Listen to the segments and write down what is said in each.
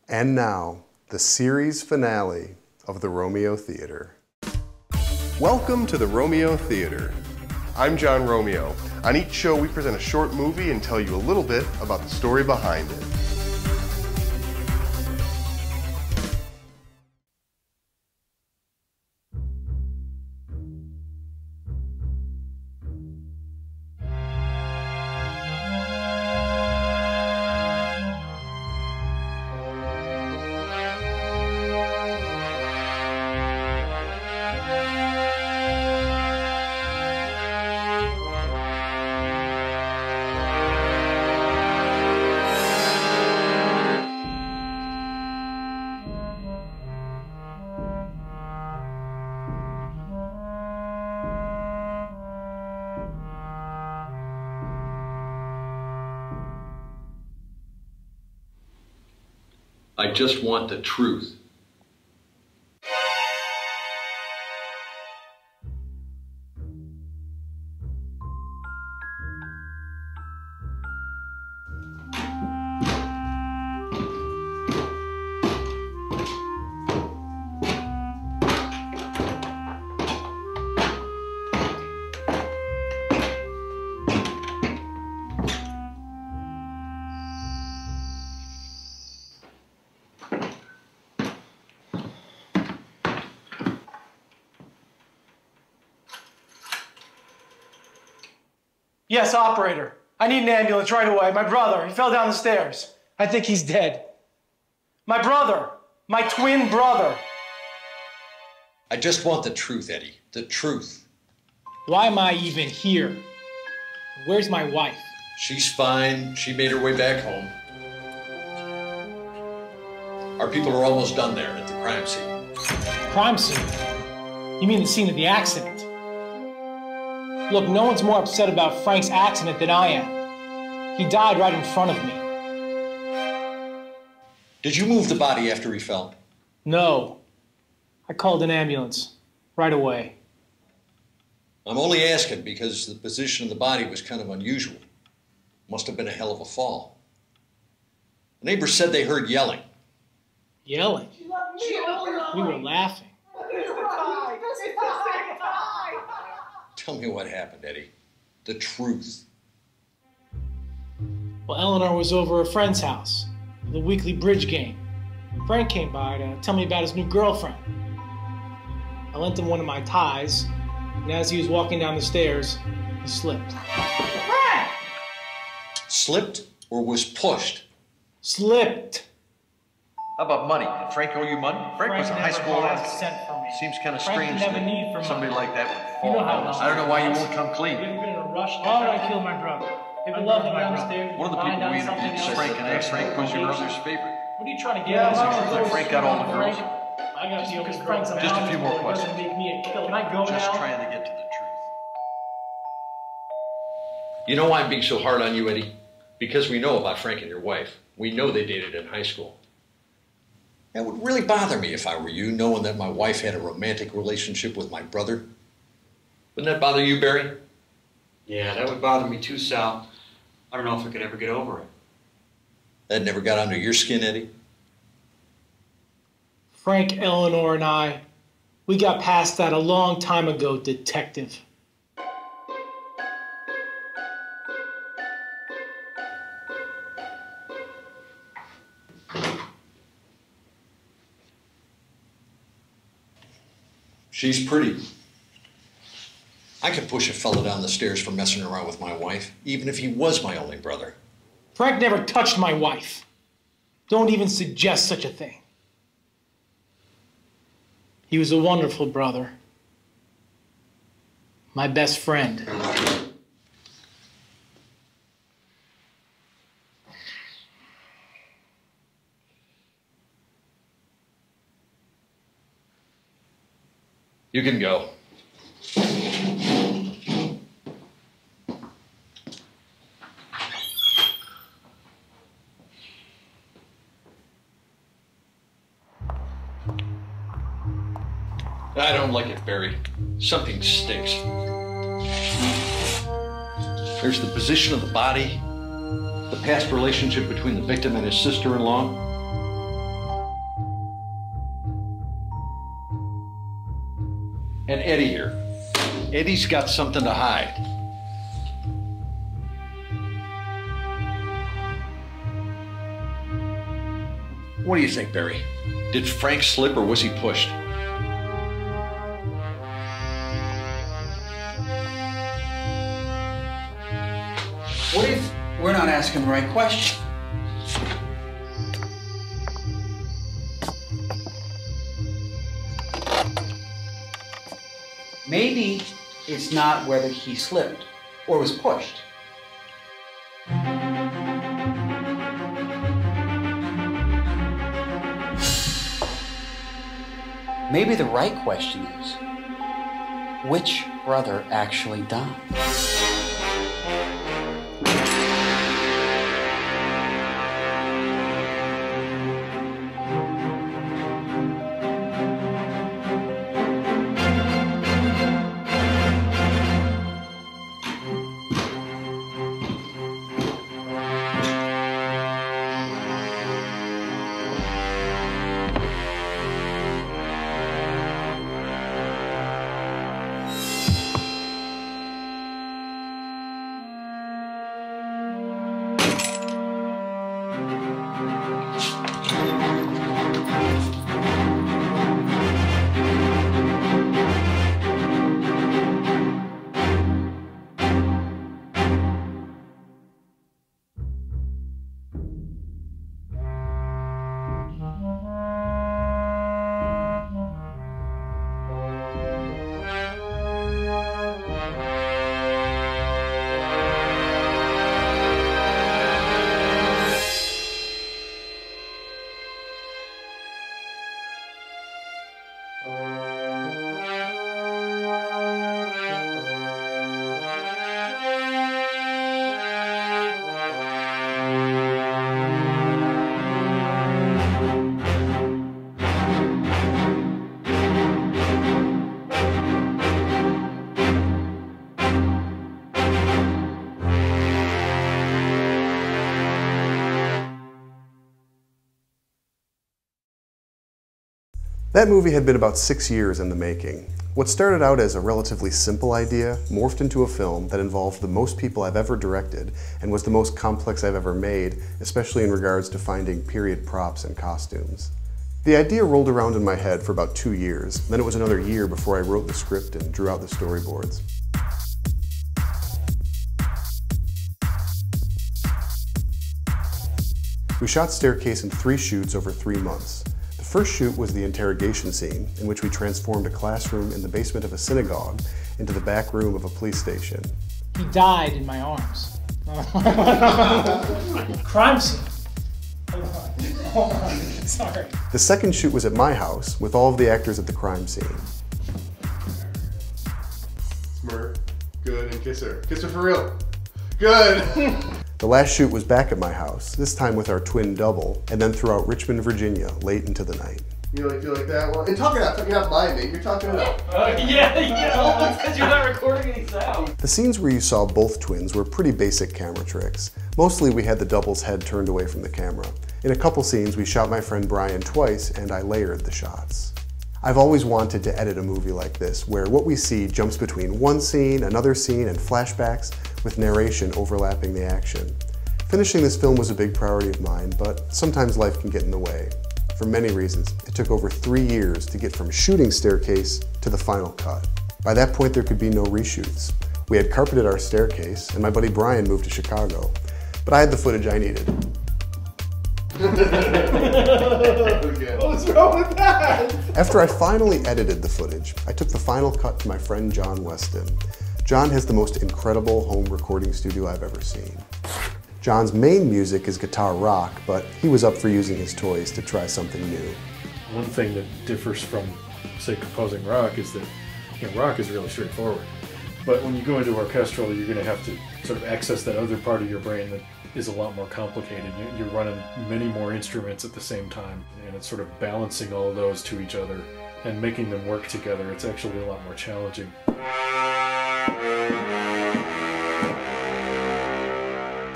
And now, the series finale of the Romeo Theater. Welcome to the Romeo Theater. I'm John Romeo. On each show, we present a short movie and tell you a little bit about the story behind it. I just want the truth. Yes, operator. I need an ambulance right away. My brother, he fell down the stairs. I think he's dead. My brother, my twin brother. I just want the truth, Eddie. The truth. Why am I even here? Where's my wife? She's fine. She made her way back home. Our people are almost done there at the crime scene. Crime scene? You mean the scene of the accident? Look, no one's more upset about Frank's accident than I am. He died right in front of me. Did you move the body after he fell? No. I called an ambulance right away. I'm only asking because the position of the body was kind of unusual. Must have been a hell of a fall. The neighbors said they heard yelling. Yelling? We were laughing. Tell me what happened, Eddie. The truth. Well, Eleanor was over at a friend's house for the weekly bridge game. Frank came by to tell me about his new girlfriend. I lent him one of my ties, and as he was walking down the stairs, he slipped. Frank! Slipped or was pushed? Slipped. How about money? Did Frank owe you money? Frank was a high school cent for me. Seems kind of Frank strange never that need for somebody money. like that would You fall know how down. I don't know why you won't come clean. Have you ever been in a rush? Why would I kill my brother? I love my brother. One of the people we interviewed is Frank, and asked Frank was your brother's favorite. What are you trying to get at? That Frank got all the girls. I got you because Frank's a Just a few more mountain boy, questions. doesn't make me a killer. Can I go Just now? trying to get to the truth. You know why I'm being so hard on you, Eddie? Because we know about Frank and your wife. We know they dated in high school. It would really bother me if I were you, knowing that my wife had a romantic relationship with my brother. Wouldn't that bother you, Barry? Yeah, that would bother me too, Sal. I don't know if I could ever get over it. That never got under your skin, Eddie? Frank, Eleanor, and I, we got past that a long time ago, detective. She's pretty. I could push a fella down the stairs for messing around with my wife, even if he was my only brother. Frank never touched my wife. Don't even suggest such a thing. He was a wonderful brother. My best friend. You can go. I don't like it, Barry. Something stinks. There's the position of the body, the past relationship between the victim and his sister-in-law. And Eddie here. Eddie's got something to hide. What do you think, Barry? Did Frank slip or was he pushed? What if we're not asking the right question? Maybe it's not whether he slipped or was pushed. Maybe the right question is, which brother actually died? That movie had been about 6 years in the making. What started out as a relatively simple idea morphed into a film that involved the most people I've ever directed and was the most complex I've ever made, especially in regards to finding period props and costumes. The idea rolled around in my head for about 2 years, then it was another year before I wrote the script and drew out the storyboards. We shot Staircase in 3 shoots over 3 months. The first shoot was the interrogation scene, in which we transformed a classroom in the basement of a synagogue into the back room of a police station. He died in my arms. Crime scene. Hold on. Sorry. The second shoot was at my house, with all of the actors at the crime scene. Smirk. Good, and kiss her. Kiss her for real. Good! The last shoot was back at my house, this time with our twin double, and then throughout Richmond, Virginia, late into the night. You really feel like that? Well, and talk it out. You're not by me. You're talking it out. Yeah. Because you're not recording any sound. The scenes where you saw both twins were pretty basic camera tricks. Mostly we had the double's head turned away from the camera. In a couple scenes, we shot my friend Brian twice, and I layered the shots. I've always wanted to edit a movie like this, where what we see jumps between one scene, another scene, and flashbacks, with narration overlapping the action. Finishing this film was a big priority of mine, but sometimes life can get in the way. For many reasons, it took over 3 years to get from shooting Staircase to the final cut. By that point, there could be no reshoots. We had carpeted our staircase, and my buddy Brian moved to Chicago, but I had the footage I needed. What's wrong with that? After I finally edited the footage, I took the final cut to my friend John Weston. John has the most incredible home recording studio I've ever seen. John's main music is guitar rock, but he was up for using his toys to try something new. One thing that differs from, say, composing rock is that rock is really straightforward. But when you go into orchestral, you're going to have to sort of access that other part of your brain that is a lot more complicated. You're running many more instruments at the same time, and it's sort of balancing all of those to each other and making them work together. It's actually a lot more challenging.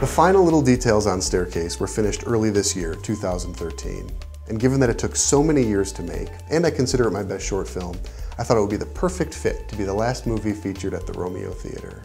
The final little details on Staircase were finished early this year, 2013. and given that it took so many years to make, and I consider it my best short film, I thought it would be the perfect fit to be the last movie featured at the Romeo Theater.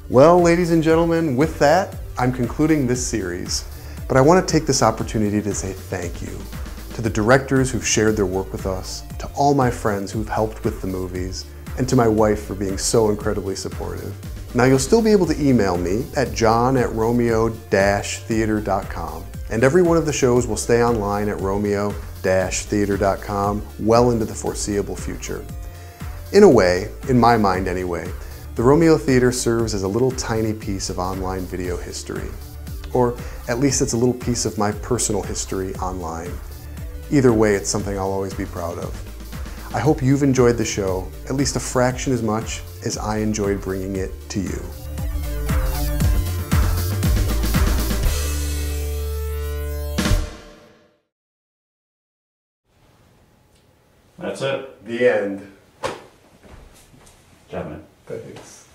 Well, ladies and gentlemen, with that, I'm concluding this series, but I want to take this opportunity to say thank you to the directors who've shared their work with us, to all my friends who've helped with the movies, and to my wife for being so incredibly supportive. Now, you'll still be able to email me at john@romeo-theater.com, and every one of the shows will stay online at romeo-theater.com well into the foreseeable future. In a way, in my mind anyway, the Romeo Theater serves as a little tiny piece of online video history. Or at least it's a little piece of my personal history online. Either way, it's something I'll always be proud of. I hope you've enjoyed the show at least a fraction as much as I enjoyed bringing it to you. That's it. The end. Job, man. Thanks.